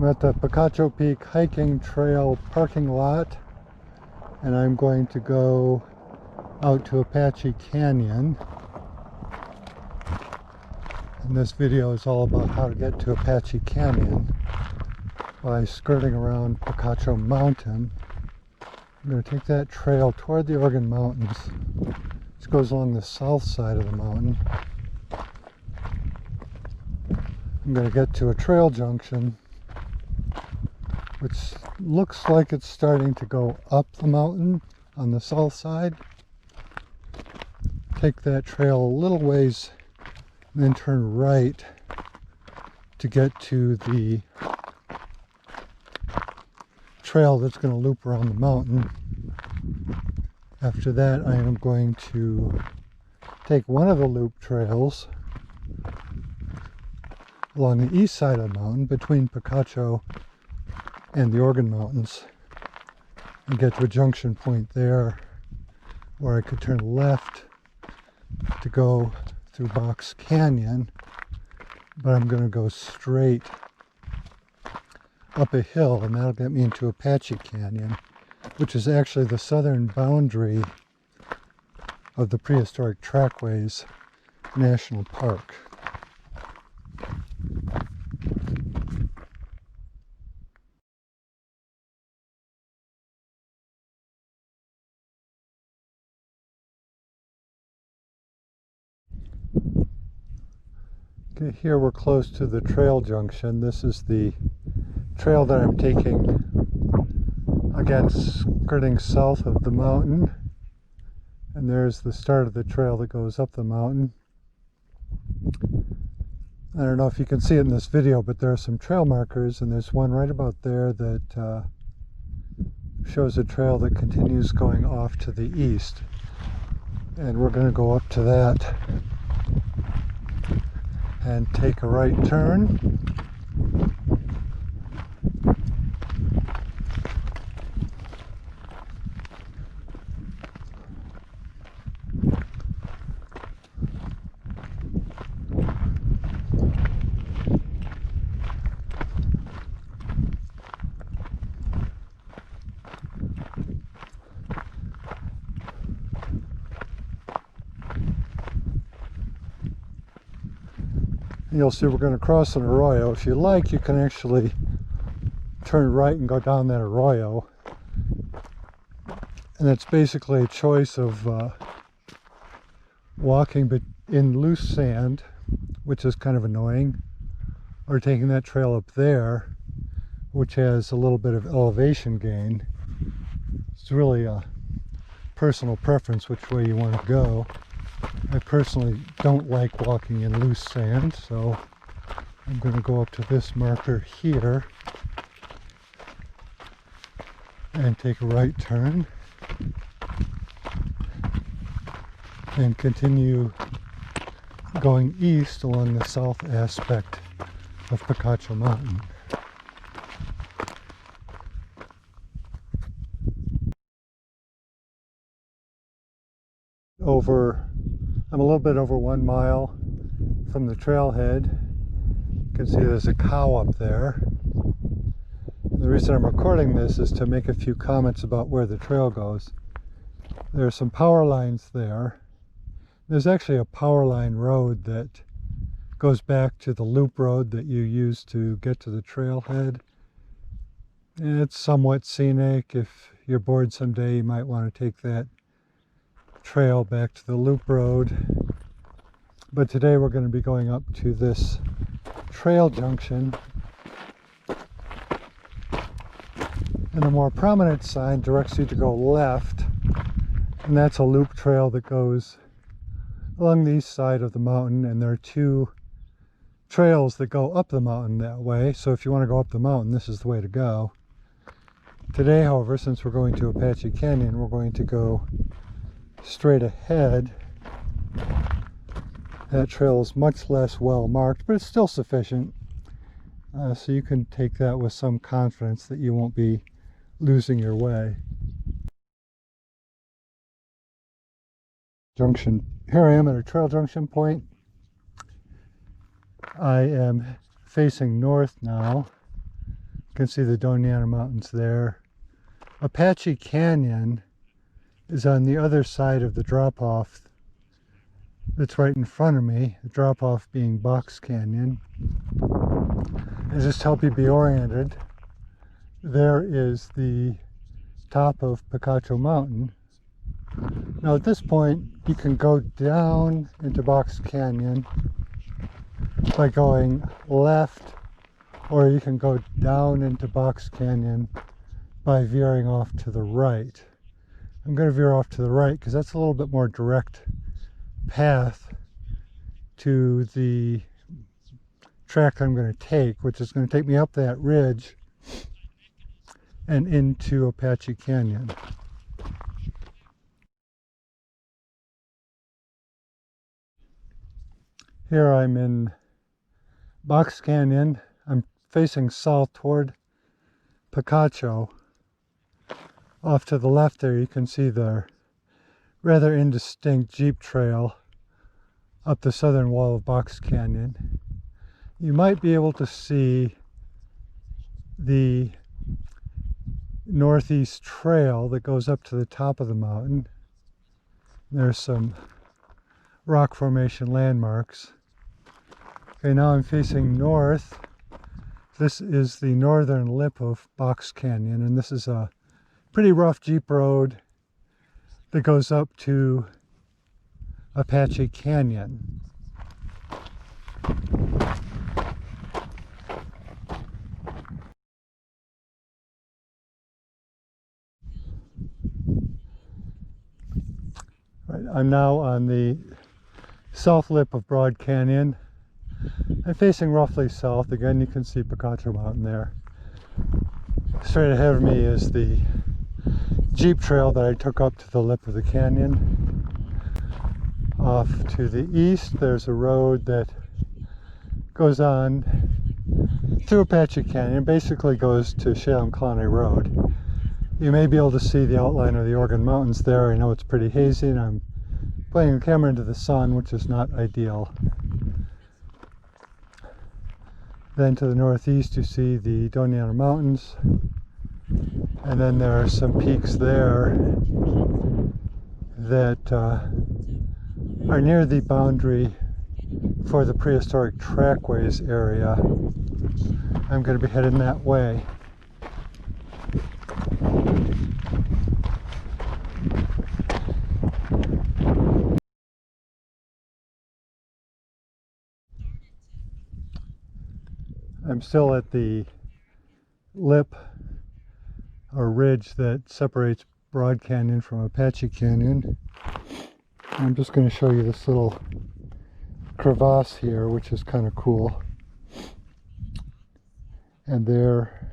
I'm at the Picacho Peak Hiking Trail parking lot, and I'm going to go out to Apache Canyon. And this video is all about how to get to Apache Canyon by skirting around Picacho Mountain. I'm going to take that trail toward the Oregon Mountains. This goes along the south side of the mountain. I'm going to get to a trail junction which looks like it's starting to go up the mountain on the south side. Take that trail a little ways and then turn right to get to the trail that's going to loop around the mountain. After that, I am going to take one of the loop trails along the east side of the mountain between Picacho and the Oregon Mountains and get to a junction point there where I could turn left to go through Box Canyon, but I'm going to go straight up a hill, and that'll get me into Apache Canyon, which is actually the southern boundary of the Prehistoric Trackways National Park. Okay, here we're close to the trail junction. This is the trail that I'm taking, again skirting south of the mountain, and there's the start of the trail that goes up the mountain. I don't know if you can see it in this video, but there are some trail markers, and there's one right about there that shows a trail that continues going off to the east, and we're going to go up to that and take a right turn. You'll see we're going to cross an arroyo. If you like, you can actually turn right and go down that arroyo. And it's basically a choice of walking in loose sand, which is kind of annoying, or taking that trail up there, which has a little bit of elevation gain. It's really a personal preference which way you want to go. I personally don't like walking in loose sand, so I'm going to go up to this marker here and take a right turn and continue going east along the south aspect of Picacho Mountain. I'm a little bit over 1 mile from the trailhead. You can see there's a cow up there. The reason I'm recording this is to make a few comments about where the trail goes. There are some power lines there. There's actually a power line road that goes back to the loop road that you use to get to the trailhead. It's somewhat scenic. If you're bored someday, you might want to take that trail back to the loop road. But today we're going to be going up to this trail junction, and the more prominent sign directs you to go left, and that's a loop trail that goes along the east side of the mountain, and there are two trails that go up the mountain that way. So if you want to go up the mountain, this is the way to go. Today, however, since we're going to Apache Canyon, we're going to go straight ahead. That trail is much less well marked, but it's still sufficient, so you can take that with some confidence that you won't be losing your way. Junction. Here I am at a trail junction point. I am facing north now, You can see the Doñana Mountains there. Apache Canyon is on the other side of the drop-off that's right in front of me, the drop-off being Box Canyon. And just to help you be oriented, there is the top of Picacho Mountain. Now at this point, you can go down into Box Canyon by going left, or you can go down into Box Canyon by veering off to the right. I'm going to veer off to the right because that's a little bit more direct path to the track I'm going to take, which is going to take me up that ridge and into Apache Canyon. Here I'm in Box Canyon. I'm facing south toward Picacho. Off to the left there you can see the rather indistinct jeep trail up the southern wall of Box Canyon. You might be able to see the northeast trail that goes up to the top of the mountain. There's some rock formation landmarks. Okay, now I'm facing north. This is the northern lip of Box Canyon, and this is a pretty rough jeep road that goes up to Apache Canyon. Right, I'm now on the south lip of Broad Canyon. I'm facing roughly south. Again, you can see Picacho Mountain there. Straight ahead of me is the jeep trail that I took up to the lip of the canyon. Off to the east, there's a road that goes on through Apache Canyon, basically goes to Chalem-Clowney Road. You may be able to see the outline of the Organ Mountains there. I know it's pretty hazy and I'm putting the camera into the sun, which is not ideal. Then to the northeast you see the Doñana Mountains, and then there are some peaks there that are near the boundary for the prehistoric trackways area. I'm going to be heading that way. I'm still at the lip or ridge that separates Broad Canyon from Apache Canyon. I'm just going to show you this little crevasse here, which is kind of cool. And there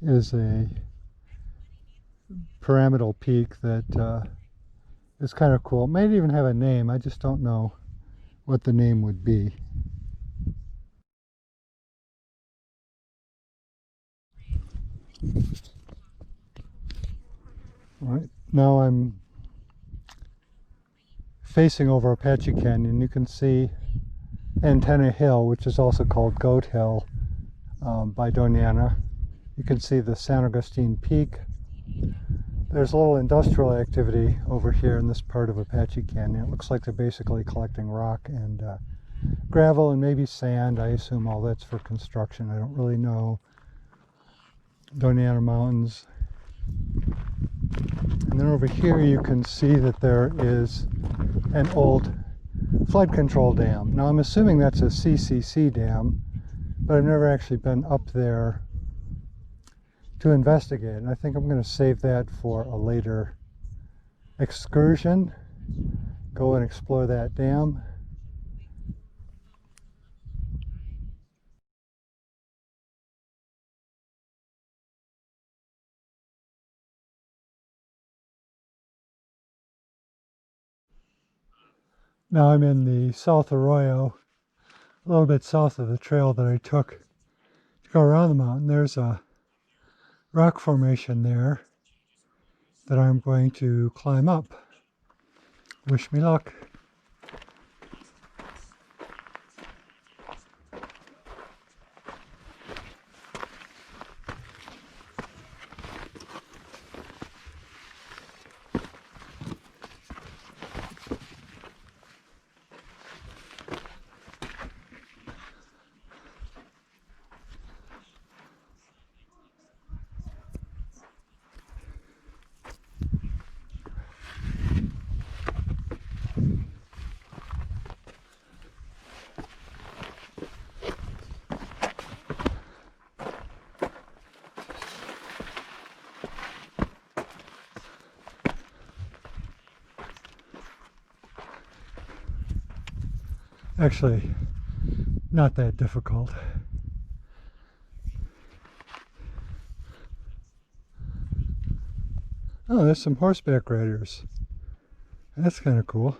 is a pyramidal peak that is kind of cool. It might even have a name. I just don't know what the name would be. All right, now I'm facing over Apache Canyon. You can see Antenna Hill, which is also called Goat Hill by Doñana. You can see the San Agustin Peak. There's a little industrial activity over here in this part of Apache Canyon. It looks like they're basically collecting rock and gravel and maybe sand. I assume all that's for construction. I don't really know. Doñana Mountains. And then over here you can see that there is an old flood control dam. Now I'm assuming that's a CCC dam, but I've never actually been up there to investigate. And I think I'm going to save that for a later excursion. Go and explore that dam. Now I'm in the South Arroyo, a little bit south of the trail that I took to go around the mountain. There's a rock formation there that I'm going to climb up. Wish me luck. Actually, not that difficult. Oh, there's some horseback riders. That's kind of cool.